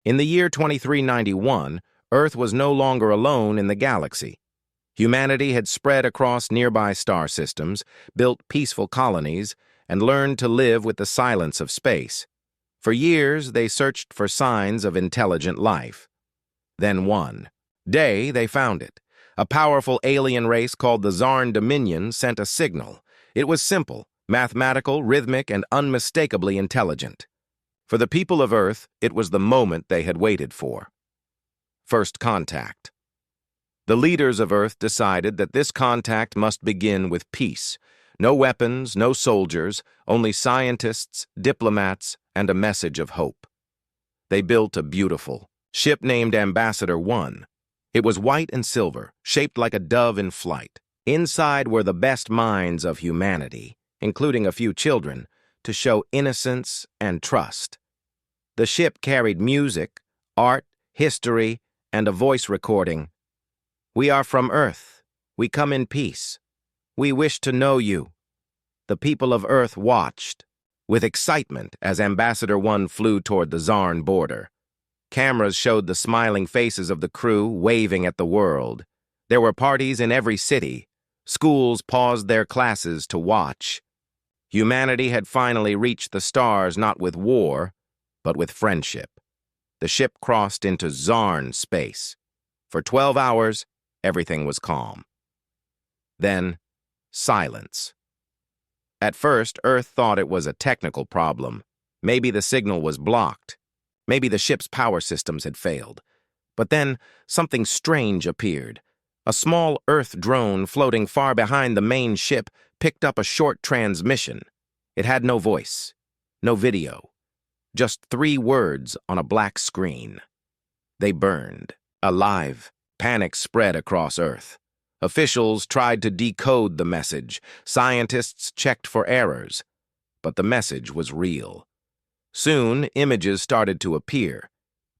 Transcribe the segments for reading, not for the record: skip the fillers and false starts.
In the year 2391, Earth was no longer alone in the galaxy. Humanity had spread across nearby star systems, built peaceful colonies, and learned to live with the silence of space. For years, they searched for signs of intelligent life. Then one day, they found it. A powerful alien race called the Zarn Dominion sent a signal. It was simple, mathematical, rhythmic, and unmistakably intelligent. For the people of Earth, it was the moment they had waited for. First contact. The leaders of Earth decided that this contact must begin with peace. No weapons, no soldiers, only scientists, diplomats, and a message of hope. They built a beautiful ship named Ambassador 1. It was white and silver, shaped like a dove in flight. Inside were the best minds of humanity, including a few children, to show innocence and trust. The ship carried music, art, history, and a voice recording. "We are from Earth. We come in peace. We wish to know you." The people of Earth watched with excitement as Ambassador 1 flew toward the Zarn border. Cameras showed the smiling faces of the crew waving at the world. There were parties in every city. Schools paused their classes to watch. Humanity had finally reached the stars not with war, but with friendship. The ship crossed into Zarn space. For 12 hours, everything was calm. Then, silence. At first, Earth thought it was a technical problem. Maybe the signal was blocked. Maybe the ship's power systems had failed. But then, something strange appeared. A small Earth drone floating far behind the main ship picked up a short transmission. It had no voice, no video. Just 3 words on a black screen. They burned. Alive. Panic spread across Earth. Officials tried to decode the message. Scientists checked for errors. But the message was real. Soon, images started to appear.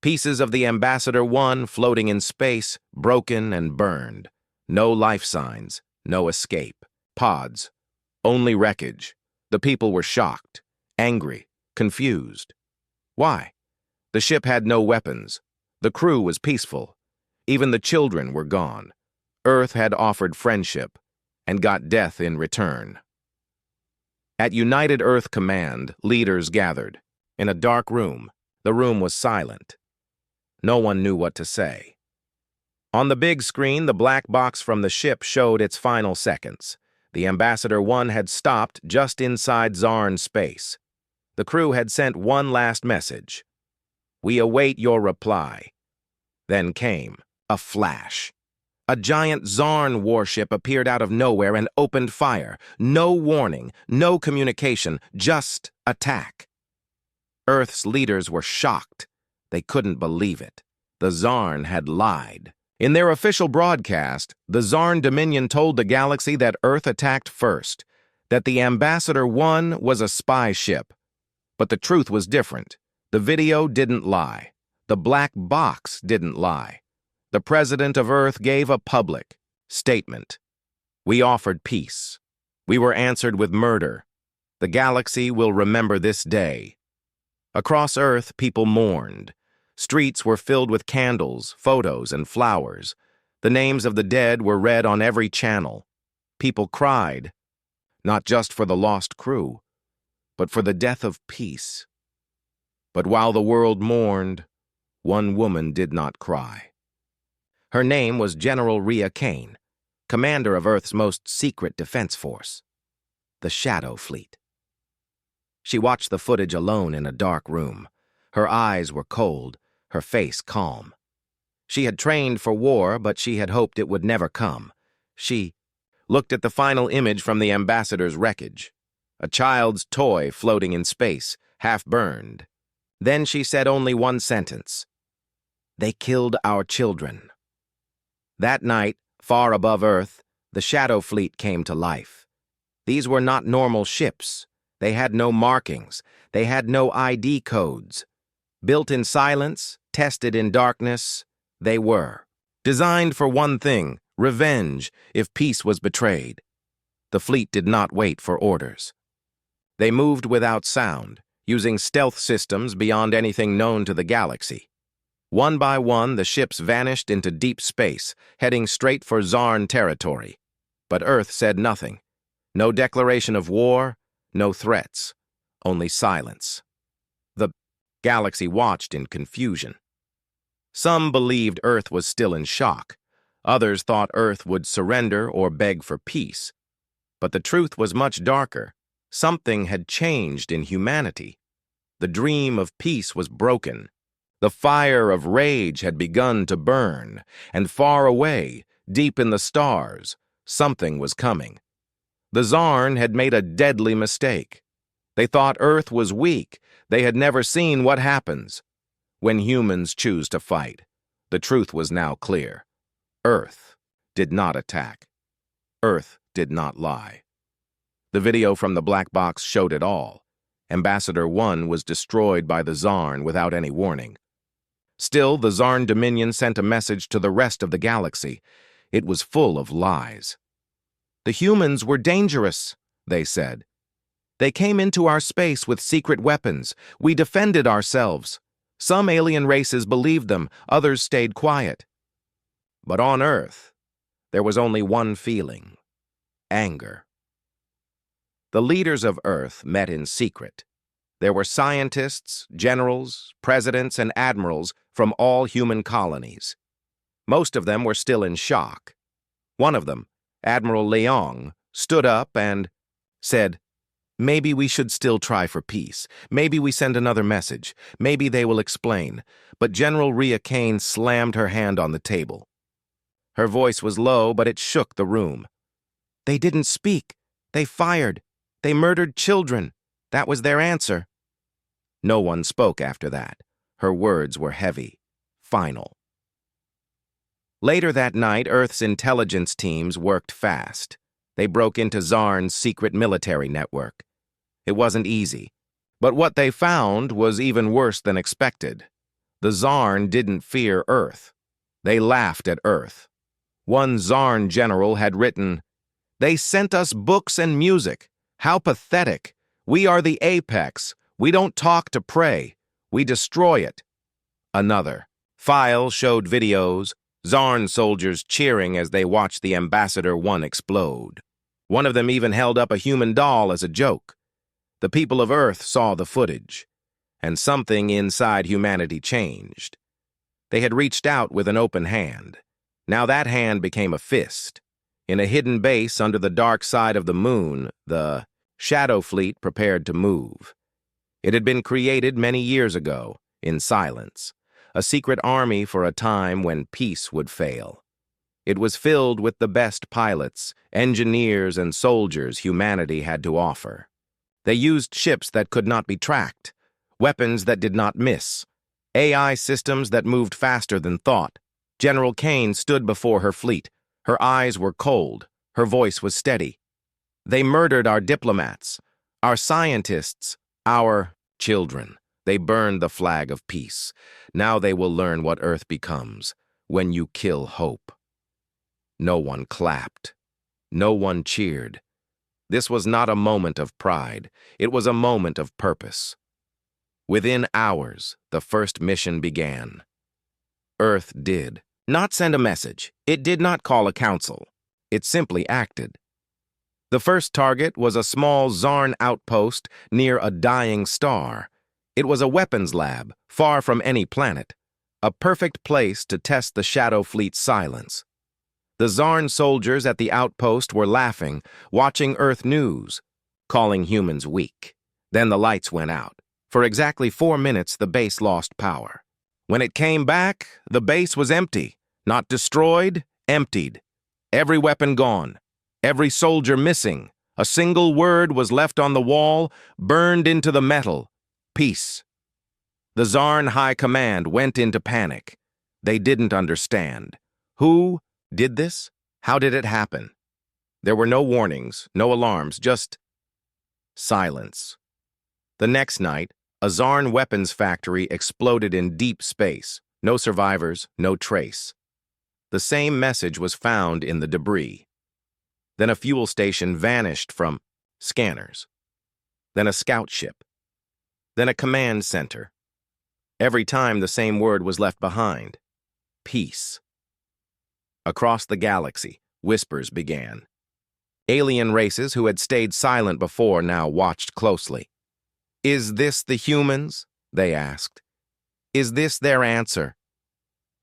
Pieces of the Ambassador 1 floating in space, broken and burned. No life signs, no escape. Pods. Only wreckage. The people were shocked, angry, confused. Why? The ship had no weapons. The crew was peaceful. Even the children were gone. Earth had offered friendship and got death in return. At United Earth Command, leaders gathered. In a dark room, the room was silent. No one knew what to say. On the big screen, the black box from the ship showed its final seconds. The Ambassador 1 had stopped just inside Zarn space. The crew had sent one last message. "We await your reply." Then came a flash. A giant Zarn warship appeared out of nowhere and opened fire. No warning, no communication, just attack. Earth's leaders were shocked. They couldn't believe it. The Zarn had lied. In their official broadcast, the Zarn Dominion told the galaxy that Earth attacked first, that the Ambassador 1 was a spy ship. But the truth was different. The video didn't lie. The black box didn't lie. The President of Earth gave a public statement. "We offered peace. We were answered with murder. The galaxy will remember this day." Across Earth, people mourned. Streets were filled with candles, photos, and flowers. The names of the dead were read on every channel. People cried, not just for the lost crew, but for the death of peace. But while the world mourned, one woman did not cry. Her name was General Rhea Kane, commander of Earth's most secret defense force, the Shadow Fleet. She watched the footage alone in a dark room. Her eyes were cold, her face calm. She had trained for war, but she had hoped it would never come. She looked at the final image from the Ambassador's wreckage, a child's toy floating in space, half burned. Then she said only one sentence. "They killed our children." That night, far above Earth, the Shadow Fleet came to life. These were not normal ships. They had no markings. They had no ID codes. Built in silence, tested in darkness, they were. Designed for one thing, revenge, if peace was betrayed. The fleet did not wait for orders. They moved without sound, using stealth systems beyond anything known to the galaxy. One by one, the ships vanished into deep space, heading straight for Zarn territory. But Earth said nothing. No declaration of war, no threats, only silence. The galaxy watched in confusion. Some believed Earth was still in shock. Others thought Earth would surrender or beg for peace. But the truth was much darker. Something had changed in humanity. The dream of peace was broken. The fire of rage had begun to burn, and far away, deep in the stars, something was coming. The Zarn had made a deadly mistake. They thought Earth was weak. They had never seen what happens when humans choose to fight. The truth was now clear. Earth did not attack. Earth did not lie. The video from the black box showed it all. Ambassador 1 was destroyed by the Zarn without any warning. Still, the Zarn Dominion sent a message to the rest of the galaxy. It was full of lies. The humans were dangerous, they said. They came into our space with secret weapons. We defended ourselves. Some alien races believed them, others stayed quiet. But on Earth, there was only one feeling: anger. The leaders of Earth met in secret. There were scientists, generals, presidents, and admirals from all human colonies. Most of them were still in shock. One of them, Admiral Leong, stood up and said, "Maybe we should still try for peace. Maybe we send another message. Maybe they will explain." But General Rhea Kane slammed her hand on the table. Her voice was low, but it shook the room. "They didn't speak. They fired. They murdered children. That was their answer." No one spoke after that. Her words were heavy, final. Later that night, Earth's intelligence teams worked fast. They broke into Zarn's secret military network. It wasn't easy, but what they found was even worse than expected. The Zarn didn't fear Earth. They laughed at Earth. One Zarn general had written, "They sent us books and music. How pathetic. We are the apex. We don't talk to prey. We destroy it." Another file showed videos, Zarn soldiers cheering as they watched the Ambassador 1 explode. One of them even held up a human doll as a joke. The people of Earth saw the footage, and something inside humanity changed. They had reached out with an open hand. Now that hand became a fist. In a hidden base under the dark side of the moon, the Shadow Fleet prepared to move. It had been created many years ago, in silence, a secret army for a time when peace would fail. It was filled with the best pilots, engineers, and soldiers humanity had to offer. They used ships that could not be tracked, weapons that did not miss, AI systems that moved faster than thought. General Kane stood before her fleet. Her eyes were cold. Her voice was steady. "They murdered our diplomats, our scientists, our children. They burned the flag of peace. Now they will learn what Earth becomes when you kill hope." No one clapped. No one cheered. This was not a moment of pride. It was a moment of purpose. Within hours, the first mission began. Earth did not send a message. It did not call a council. It simply acted. The first target was a small Zarn outpost near a dying star. It was a weapons lab, far from any planet, a perfect place to test the Shadow Fleet's silence. The Zarn soldiers at the outpost were laughing, watching Earth news, calling humans weak. Then the lights went out. For exactly 4 minutes, the base lost power. When it came back, the base was empty. Not destroyed, emptied. Every weapon gone. Every soldier missing. A single word was left on the wall, burned into the metal. Peace. The Zarn High Command went into panic. They didn't understand. Who did this? How did it happen? There were no warnings, no alarms, just silence. The next night, a Zarn weapons factory exploded in deep space. No survivors, no trace. The same message was found in the debris. Then a fuel station vanished from scanners. Then a scout ship. Then a command center. Every time the same word was left behind. Peace. Across the galaxy, whispers began. Alien races who had stayed silent before now watched closely. "Is this the humans?" they asked. "Is this their answer?"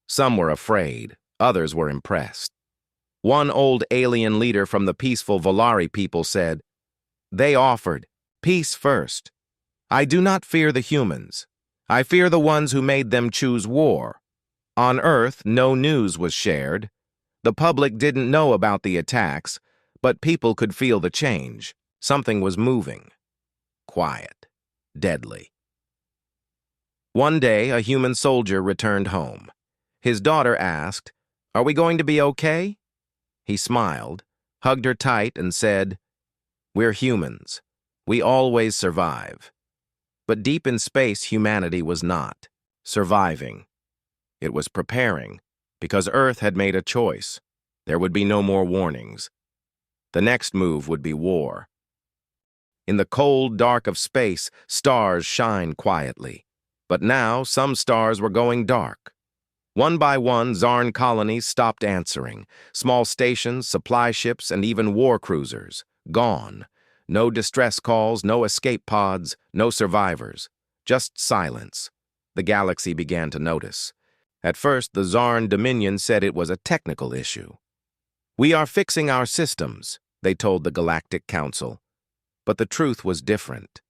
Some were afraid, others were impressed. One old alien leader from the peaceful Volari people said, "They offered peace first. I do not fear the humans. I fear the ones who made them choose war. On Earth, no news was shared. The public didn't know about the attacks, but people could feel the change. Something was moving. Quiet. Deadly." One day, a human soldier returned home. His daughter asked, "Are we going to be okay?" He smiled, hugged her tight, and said, "We're humans. We always survive." But deep in space, humanity was not surviving. It was preparing, because Earth had made a choice. There would be no more warnings. The next move would be war. In the cold dark of space, stars shine quietly. But now, some stars were going dark. One by one, Zarn colonies stopped answering. Small stations, supply ships, and even war cruisers. Gone. No distress calls, no escape pods, no survivors. Just silence. The galaxy began to notice. At first, the Zarn Dominion said it was a technical issue. "We are fixing our systems," they told the Galactic Council. But the truth was different.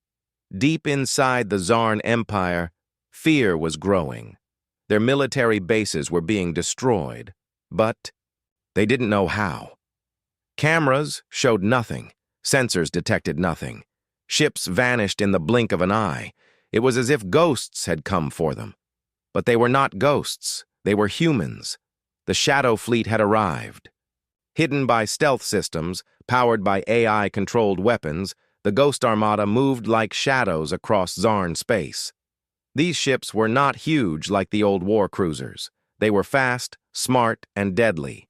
Deep inside the Zarn Empire, fear was growing. Their military bases were being destroyed, but they didn't know how. Cameras showed nothing. Sensors detected nothing. Ships vanished in the blink of an eye. It was as if ghosts had come for them. But they were not ghosts. They were humans. The Shadow Fleet had arrived. Hidden by stealth systems, powered by AI-controlled weapons, the Ghost Armada moved like shadows across Zarn space. These ships were not huge like the old war cruisers. They were fast, smart, and deadly.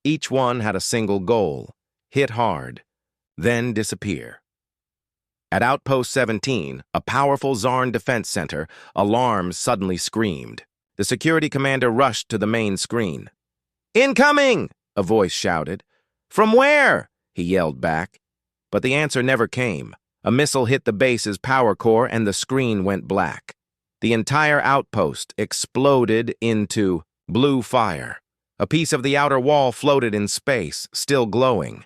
Each one had a single goal: hit hard, then disappear. At Outpost 17, a powerful Zarn defense center, alarms suddenly screamed. The security commander rushed to the main screen. "Incoming!" a voice shouted. "From where?" he yelled back. But the answer never came. A missile hit the base's power core and the screen went black. The entire outpost exploded into blue fire. A piece of the outer wall floated in space, still glowing.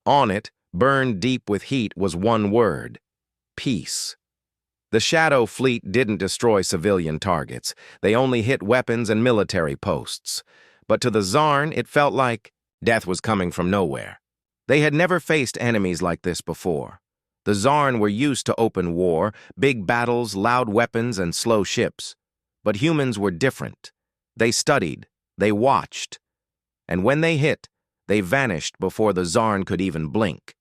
On it, burned deep with heat, was one word: peace. The Shadow Fleet didn't destroy civilian targets. They only hit weapons and military posts. But to the Zarn, it felt like death was coming from nowhere. They had never faced enemies like this before. The Zarn were used to open war, big battles, loud weapons, and slow ships. But humans were different. They studied, they watched. And when they hit, they vanished before the Zarn could even blink.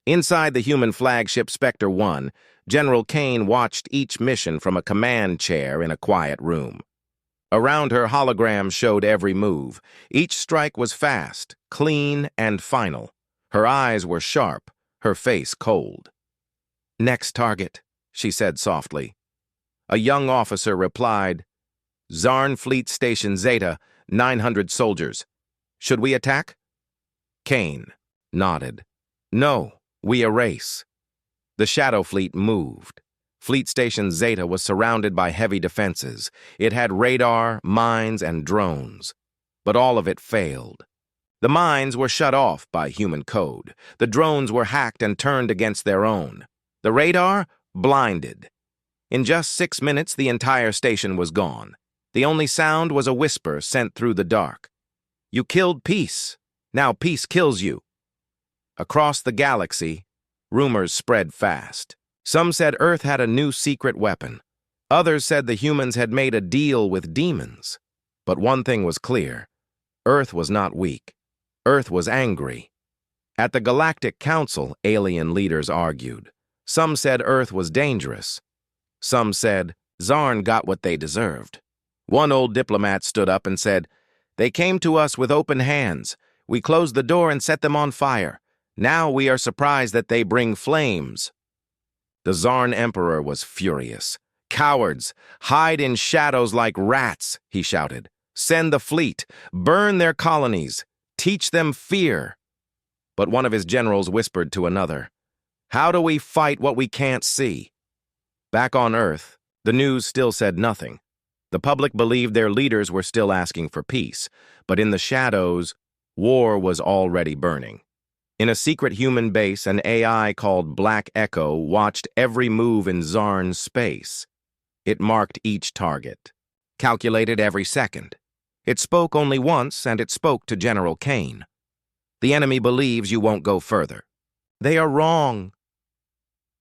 Inside the human flagship Spectre 1, General Kane watched each mission from a command chair in a quiet room. Around her, holograms showed every move. Each strike was fast, clean, and final. Her eyes were sharp, her face cold. "Next target," she said softly. A young officer replied, "Zarn Fleet Station Zeta, 900 soldiers. Should we attack?" Kane nodded. "No, we erase." The Shadow Fleet moved. Fleet Station Zeta was surrounded by heavy defenses. It had radar, mines, and drones. But all of it failed. The mines were shut off by human code. The drones were hacked and turned against their own. The radar? Blinded. In just 6 minutes, the entire station was gone. The only sound was a whisper sent through the dark. "You killed peace. Now peace kills you." Across the galaxy, rumors spread fast. Some said Earth had a new secret weapon. Others said the humans had made a deal with demons. But one thing was clear: Earth was not weak. Earth was angry. At the Galactic Council, alien leaders argued. Some said Earth was dangerous. Some said Zarn got what they deserved. One old diplomat stood up and said, "They came to us with open hands. We closed the door and set them on fire. Now we are surprised that they bring flames." The Zarn Emperor was furious. "Cowards! Hide in shadows like rats!" he shouted. "Send the fleet! Burn their colonies! Teach them fear!" But one of his generals whispered to another, "How do we fight what we can't see?" Back on Earth, the news still said nothing. The public believed their leaders were still asking for peace, but in the shadows, war was already burning. In a secret human base, an AI called Black Echo watched every move in Zarn's space. It marked each target, calculated every second. It spoke only once, and it spoke to General Kane. "The enemy believes you won't go further." "They are wrong."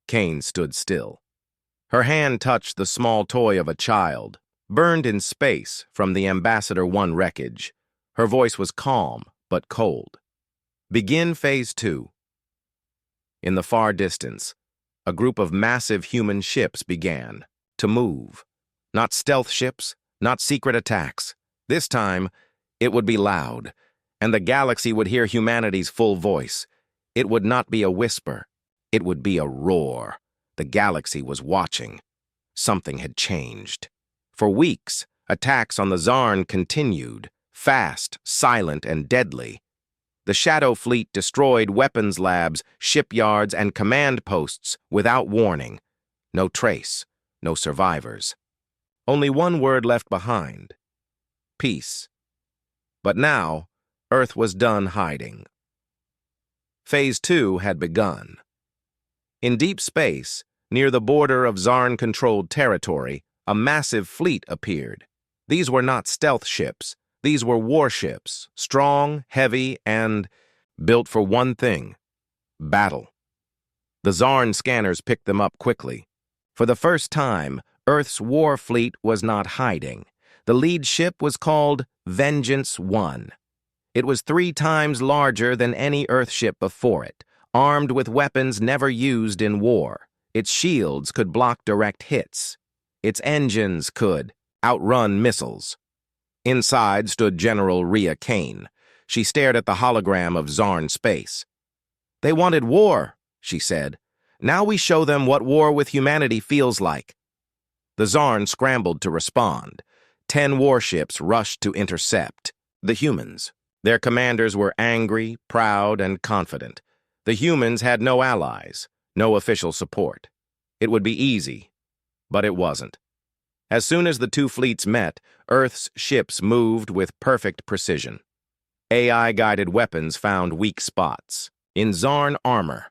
Kane stood still. Her hand touched the small toy of a child, burned in space from the Ambassador 1 wreckage. Her voice was calm, but cold. "Begin Phase 2. In the far distance, a group of massive human ships began to move. Not stealth ships, not secret attacks. This time, it would be loud, and the galaxy would hear humanity's full voice. It would not be a whisper. It would be a roar. The galaxy was watching. Something had changed. For weeks, attacks on the Zarn continued, fast, silent, and deadly. The Shadow Fleet destroyed weapons labs, shipyards, and command posts without warning. No trace, no survivors. Only one word left behind: peace. But now, Earth was done hiding. Phase 2 had begun. In deep space, near the border of Zarn-controlled territory, a massive fleet appeared. These were not stealth ships. These were warships, strong, heavy, and built for one thing: battle. The Zarn scanners picked them up quickly. For the first time, Earth's war fleet was not hiding. The lead ship was called Vengeance 1. It was 3 times larger than any Earth ship before it, armed with weapons never used in war. Its shields could block direct hits. Its engines could outrun missiles. Inside stood General Rhea Kane. She stared at the hologram of Zarn space. "They wanted war," she said. "Now we show them what war with humanity feels like." The Zarn scrambled to respond. 10 warships rushed to intercept the humans. Their commanders were angry, proud, and confident. The humans had no allies, no official support. It would be easy, but it wasn't. As soon as the 2 fleets met, Earth's ships moved with perfect precision. AI-guided weapons found weak spots. In Zarn armor,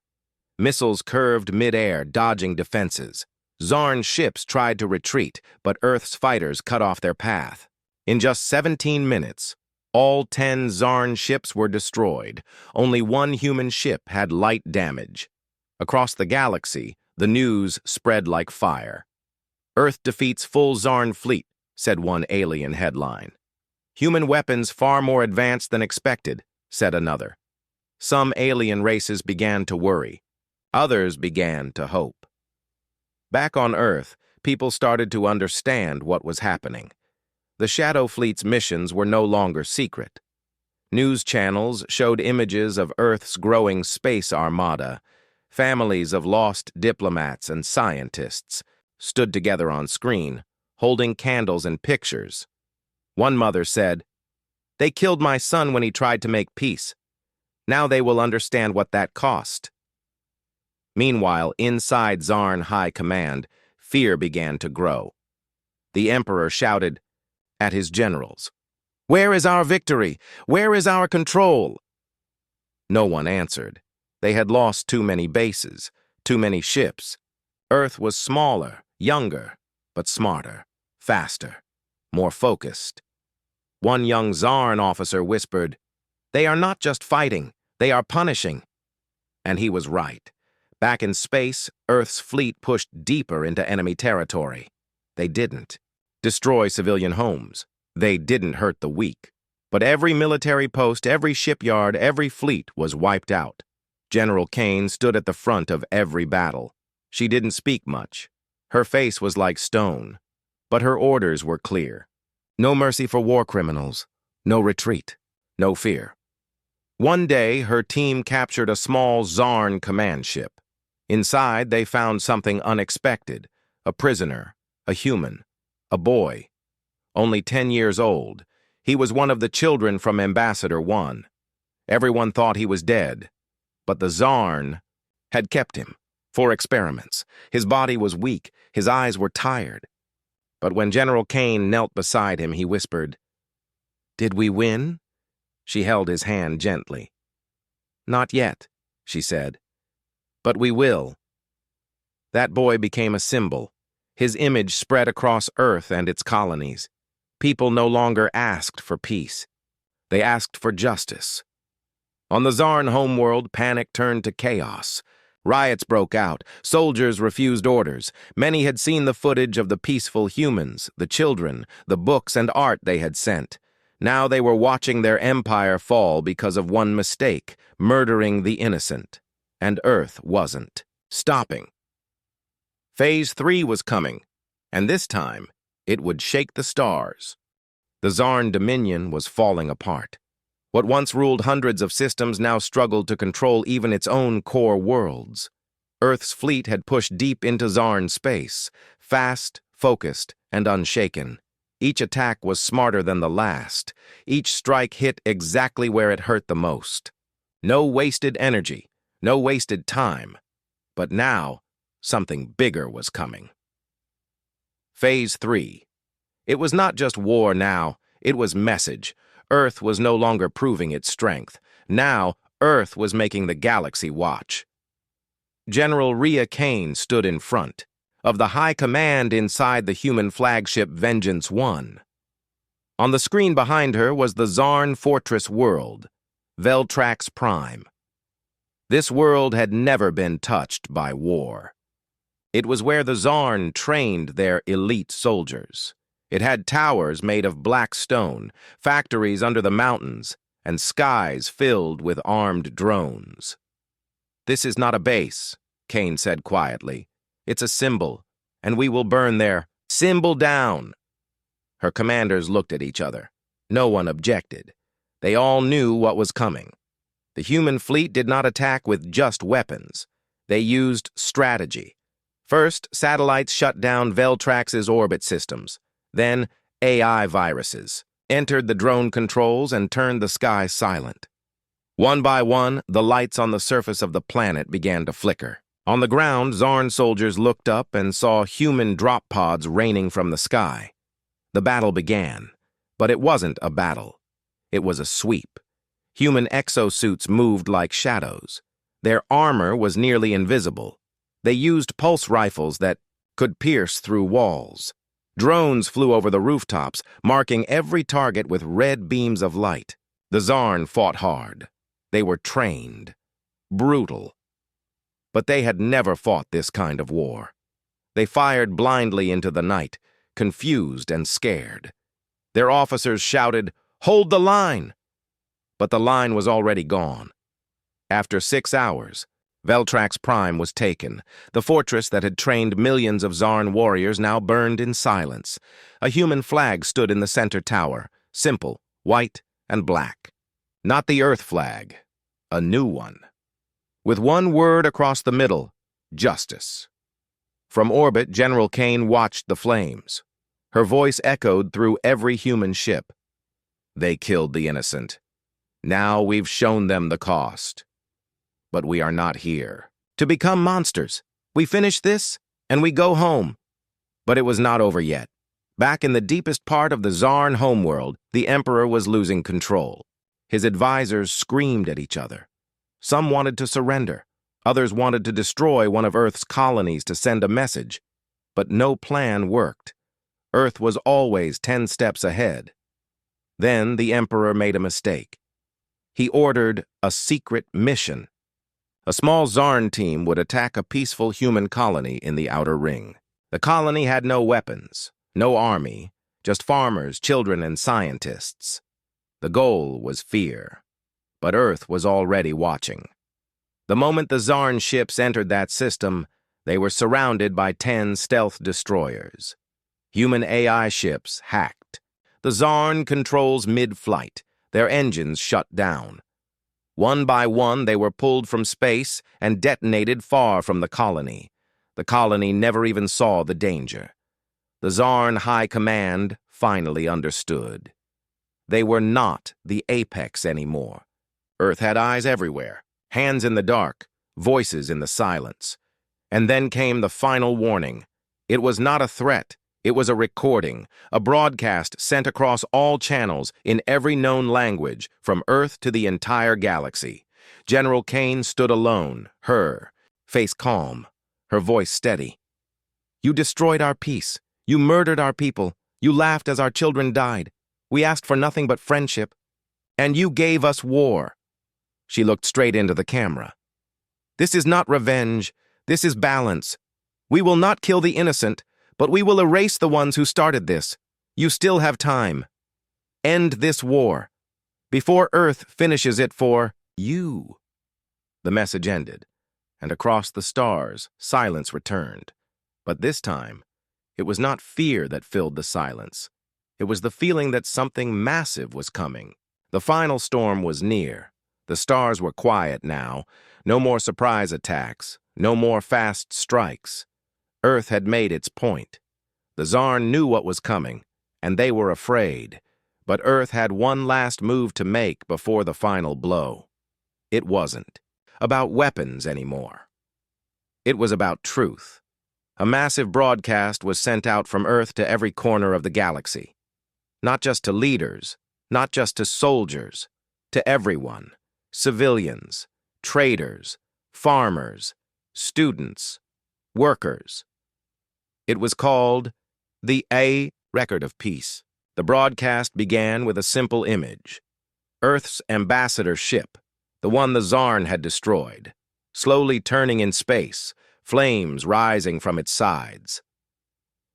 missiles curved mid-air, dodging defenses. Zarn ships tried to retreat, but Earth's fighters cut off their path. In just 17 minutes, all 10 Zarn ships were destroyed. Only 1 human ship had light damage. Across the galaxy, the news spread like fire. "Earth defeats full Zarn fleet," said one alien headline. "Human weapons far more advanced than expected," said another. Some alien races began to worry. Others began to hope. Back on Earth, people started to understand what was happening. The Shadow Fleet's missions were no longer secret. News channels showed images of Earth's growing space armada. Families of lost diplomats and scientists stood together on screen, holding candles and pictures. One mother said, "They killed my son when he tried to make peace. Now they will understand what that cost." Meanwhile, inside Zarn High Command, fear began to grow. The Emperor shouted at his generals, "Where is our victory? Where is our control?" No one answered. They had lost too many bases, too many ships. Earth was smaller, younger, but smarter, faster, more focused. One young Zarn officer whispered, "They are not just fighting, they are punishing." And he was right. Back in space, Earth's fleet pushed deeper into enemy territory. They didn't destroy civilian homes. They didn't hurt the weak. But every military post, every shipyard, every fleet was wiped out. General Kane stood at the front of every battle. She didn't speak much. Her face was like stone. But her orders were clear. No mercy for war criminals. No retreat. No fear. One day, her team captured a small Zarn command ship. Inside, they found something unexpected: a prisoner, A human. A boy. Only 10 years old. He was one of the children from Ambassador 1. Everyone thought he was dead, but the Zarn had kept him for experiments. His body was weak, his eyes were tired. But when General Kane knelt beside him, he whispered, "Did we win?" She held his hand gently. "Not yet," she said, "but we will." That boy became a symbol. His image spread across Earth and its colonies. People no longer asked for peace. They asked for justice. On the Zarn homeworld, panic turned to chaos. Riots broke out. Soldiers refused orders. Many had seen the footage of the peaceful humans, the children, the books and art they had sent. Now they were watching their empire fall because of one mistake, murdering the innocent. And Earth wasn't stopping. Phase 3 was coming, and this time, it would shake the stars. The Zarn dominion was falling apart. What once ruled hundreds of systems now struggled to control even its own core worlds. Earth's fleet had pushed deep into Zarn space, fast, focused, and unshaken. Each attack was smarter than the last. Each strike hit exactly where it hurt the most. No wasted energy, no wasted time. But now, something bigger was coming. Phase 3. It was not just war now, it was message. Earth was no longer proving its strength. Now, Earth was making the galaxy watch. General Rhea Kane stood in front of the high command inside the human flagship Vengeance 1. On the screen behind her was the Zarn Fortress world, Veltrax Prime. This world had never been touched by war. It was where the Zarn trained their elite soldiers. It had towers made of black stone, factories under the mountains, and skies filled with armed drones. "This is not a base," Kane said quietly. "It's a symbol, and we will burn their symbol down." Her commanders looked at each other. No one objected. They all knew what was coming. The human fleet did not attack with just weapons. They used strategy. First, satellites shut down Veltrax's orbit systems. Then, AI viruses entered the drone controls and turned the sky silent. One by one, the lights on the surface of the planet began to flicker. On the ground, Zarn soldiers looked up and saw human drop pods raining from the sky. The battle began, but it wasn't a battle. It was a sweep. Human exosuits moved like shadows. Their armor was nearly invisible. They used pulse rifles that could pierce through walls. Drones flew over the rooftops, marking every target with red beams of light. The Zarn fought hard. They were trained. Brutal. But they had never fought this kind of war. They fired blindly into the night, confused and scared. Their officers shouted, "Hold the line!" But the line was already gone. After 6 hours, Veltrax Prime was taken. The fortress that had trained millions of Zarn warriors now burned in silence. A human flag stood in the center tower, simple, white, and black. Not the Earth flag, a new one. With one word across the middle, justice. From orbit, General Kane watched the flames. Her voice echoed through every human ship. "They killed the innocent. Now we've shown them the cost. But we are not here to become monsters. We finish this, and we go home." But it was not over yet. Back in the deepest part of the Zarn homeworld, the Emperor was losing control. His advisors screamed at each other. Some wanted to surrender. Others wanted to destroy one of Earth's colonies to send a message. But no plan worked. Earth was always 10 steps ahead. Then the Emperor made a mistake. He ordered a secret mission. A small Zarn team would attack a peaceful human colony in the Outer Ring. The colony had no weapons, no army, just farmers, children, and scientists. The goal was fear, but Earth was already watching. The moment the Zarn ships entered that system, they were surrounded by 10 stealth destroyers. Human AI ships hacked. The Zarn controls mid-flight. Their engines shut down. One by one, they were pulled from space and detonated far from the colony. The colony never even saw the danger. The Zarn High Command finally understood. They were not the apex anymore. Earth had eyes everywhere, hands in the dark, voices in the silence. And then came the final warning. It was not a threat. It was a recording, a broadcast sent across all channels in every known language from Earth to the entire galaxy. General Kane stood alone, her face calm, her voice steady. You destroyed our peace. You murdered our people. You laughed as our children died. We asked for nothing but friendship. And you gave us war. She looked straight into the camera. This is not revenge. This is balance. We will not kill the innocent, but we will erase the ones who started this. You still have time. End this war. Before Earth finishes it for you. The message ended, and across the stars, silence returned. But this time, it was not fear that filled the silence. It was the feeling that something massive was coming. The final storm was near. The stars were quiet now. No more surprise attacks. No more fast strikes. Earth had made its point. The Zarn knew what was coming, and they were afraid. But Earth had one last move to make before the final blow. It wasn't about weapons anymore. It was about truth. A massive broadcast was sent out from Earth to every corner of the galaxy. Not just to leaders, not just to soldiers, to everyone. Civilians, traders, farmers, students, workers. It was called the A Record of Peace. The broadcast began with a simple image. Earth's ambassador ship, the one the Zarn had destroyed, slowly turning in space, flames rising from its sides.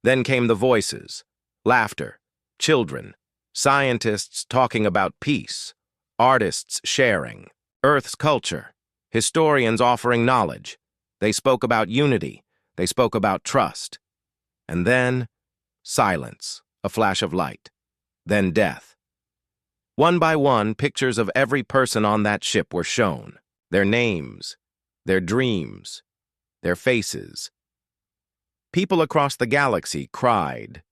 Then came the voices, laughter, children, scientists talking about peace, artists sharing, Earth's culture, historians offering knowledge. They spoke about unity. They spoke about trust. And then, silence, a flash of light. Then death. One by one, pictures of every person on that ship were shown. Their names, their dreams, their faces. People across the galaxy cried.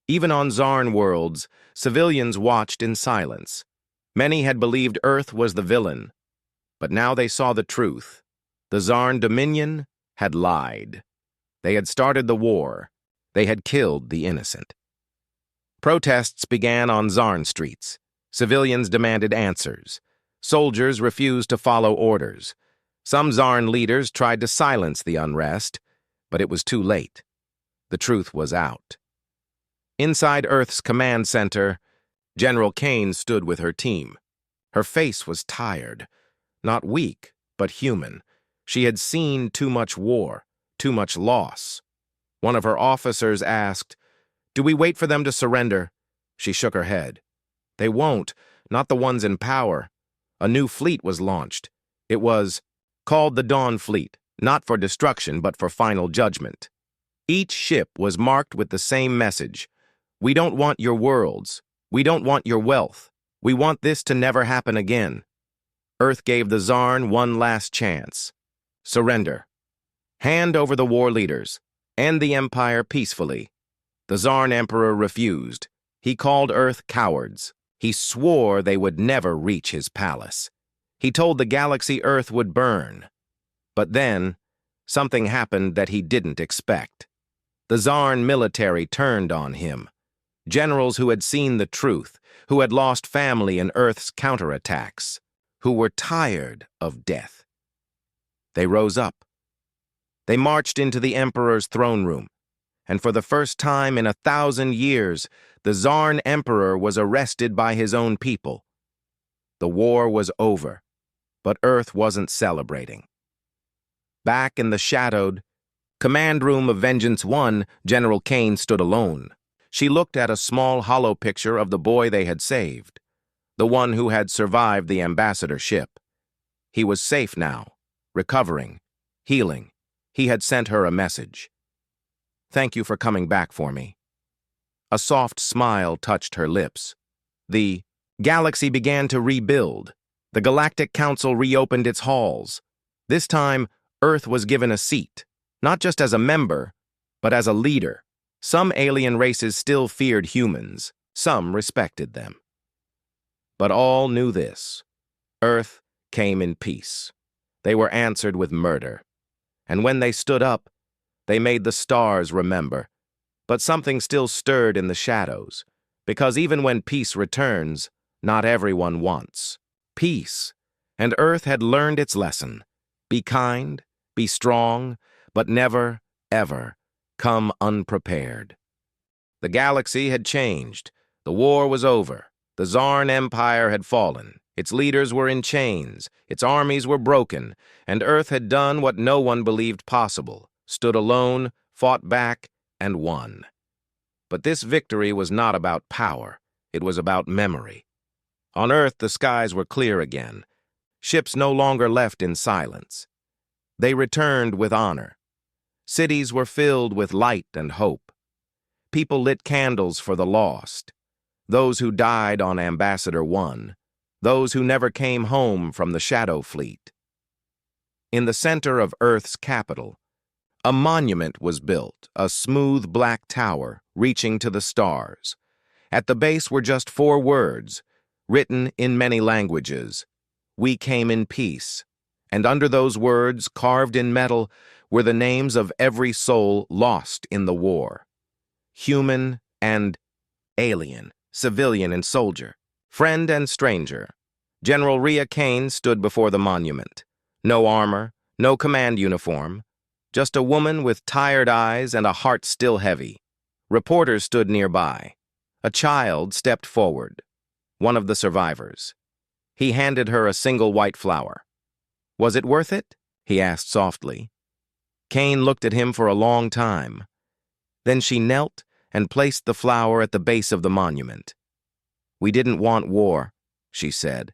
Even on Zarn worlds, civilians watched in silence. Many had believed Earth was the villain. But now they saw the truth. The Zarn Dominion had lied. They had started the war. They had killed the innocent. Protests began on Zarn streets. Civilians demanded answers. Soldiers refused to follow orders. Some Zarn leaders tried to silence the unrest, but it was too late. The truth was out. Inside Earth's command center, General Kane stood with her team. Her face was tired, not weak, but human. She had seen too much war, too much loss. One of her officers asked, "Do we wait for them to surrender?" She shook her head. "They won't, not the ones in power." A new fleet was launched. It was called the Dawn Fleet, not for destruction but for final judgment. Each ship was marked with the same message. We don't want your worlds. We don't want your wealth. We want this to never happen again. Earth gave the Zarn one last chance. Surrender. Hand over the war leaders. End the empire peacefully. The Zarn Emperor refused. He called Earth cowards. He swore they would never reach his palace. He told the galaxy Earth would burn. But then, something happened that he didn't expect. The Zarn military turned on him. Generals who had seen the truth, who had lost family in Earth's counterattacks, who were tired of death. They rose up. They marched into the Emperor's throne room, and for the first time in 1,000 years, the Zarn Emperor was arrested by his own people. The war was over, but Earth wasn't celebrating. Back in the shadowed command room of Vengeance 1, General Kane stood alone. She looked at a small hollow picture of the boy they had saved, the one who had survived the ambassador ship. He was safe now, recovering, healing. He had sent her a message. "Thank you for coming back for me." A soft smile touched her lips. The galaxy began to rebuild. The Galactic Council reopened its halls. This time, Earth was given a seat, not just as a member, but as a leader. Some alien races still feared humans, some respected them. But all knew this: Earth came in peace. They were answered with murder. And when they stood up, they made the stars remember. But something still stirred in the shadows, because even when peace returns, not everyone wants peace. And Earth had learned its lesson: be kind, be strong, but never, ever come unprepared. The galaxy had changed. The war was over. The Zarn Empire had fallen. Its leaders were in chains. Its armies were broken. And Earth had done what no one believed possible: stood alone, fought back, and won. But this victory was not about power. It was about memory. On Earth, the skies were clear again. Ships no longer left in silence. They returned with honor. Cities were filled with light and hope. People lit candles for the lost, those who died on Ambassador 1, those who never came home from the Shadow Fleet. In the center of Earth's capital, a monument was built, a smooth black tower reaching to the stars. At the base were just 4 words, written in many languages: "We came in peace." And under those words, carved in metal, were the names of every soul lost in the war: human and alien, civilian and soldier, friend and stranger. General Rhea Kane stood before the monument. No armor, no command uniform, just a woman with tired eyes and a heart still heavy. Reporters stood nearby. A child stepped forward, one of the survivors. He handed her a single white flower. "Was it worth it?" he asked softly. Kane looked at him for a long time. Then she knelt and placed the flower at the base of the monument. "We didn't want war," she said,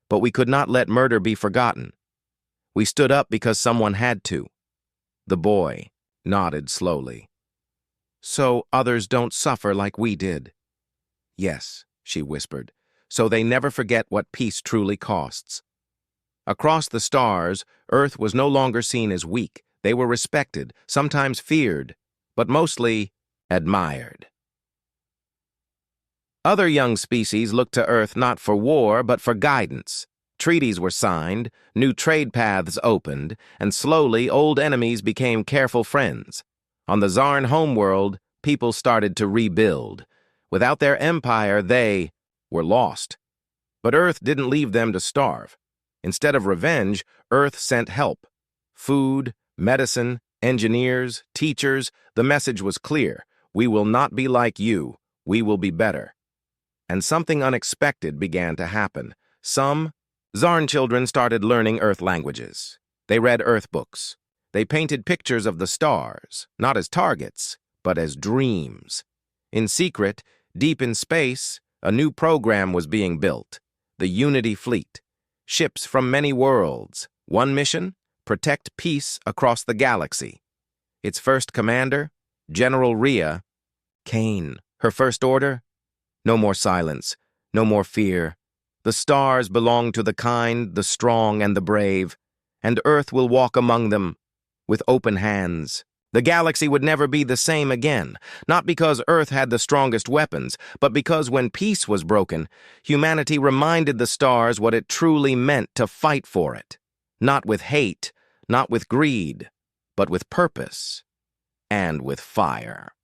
"but we could not let murder be forgotten. We stood up because someone had to." The boy nodded slowly. "So others don't suffer like we did." "Yes," she whispered, "so they never forget what peace truly costs." Across the stars, Earth was no longer seen as weak. They were respected, sometimes feared, but mostly admired. Other young species looked to Earth not for war, but for guidance. Treaties were signed, new trade paths opened, and slowly old enemies became careful friends. On the Zarn homeworld, people started to rebuild. Without their empire, they were lost. But Earth didn't leave them to starve. Instead of revenge, Earth sent help. Food, medicine, engineers, teachers. The message was clear: we will not be like you, we will be better. And something unexpected began to happen. Some Zarn children started learning Earth languages. They read Earth books. They painted pictures of the stars, not as targets, but as dreams. In secret, deep in space, a new program was being built: the Unity Fleet. Ships from many worlds. One mission: protect peace across the galaxy. Its first commander, General Rhea Kane. Her first order: no more silence, no more fear. The stars belong to the kind, the strong, and the brave, and Earth will walk among them with open hands. The galaxy would never be the same again, not because Earth had the strongest weapons, but because when peace was broken, humanity reminded the stars what it truly meant to fight for it. Not with hate, not with greed, but with purpose and with fire.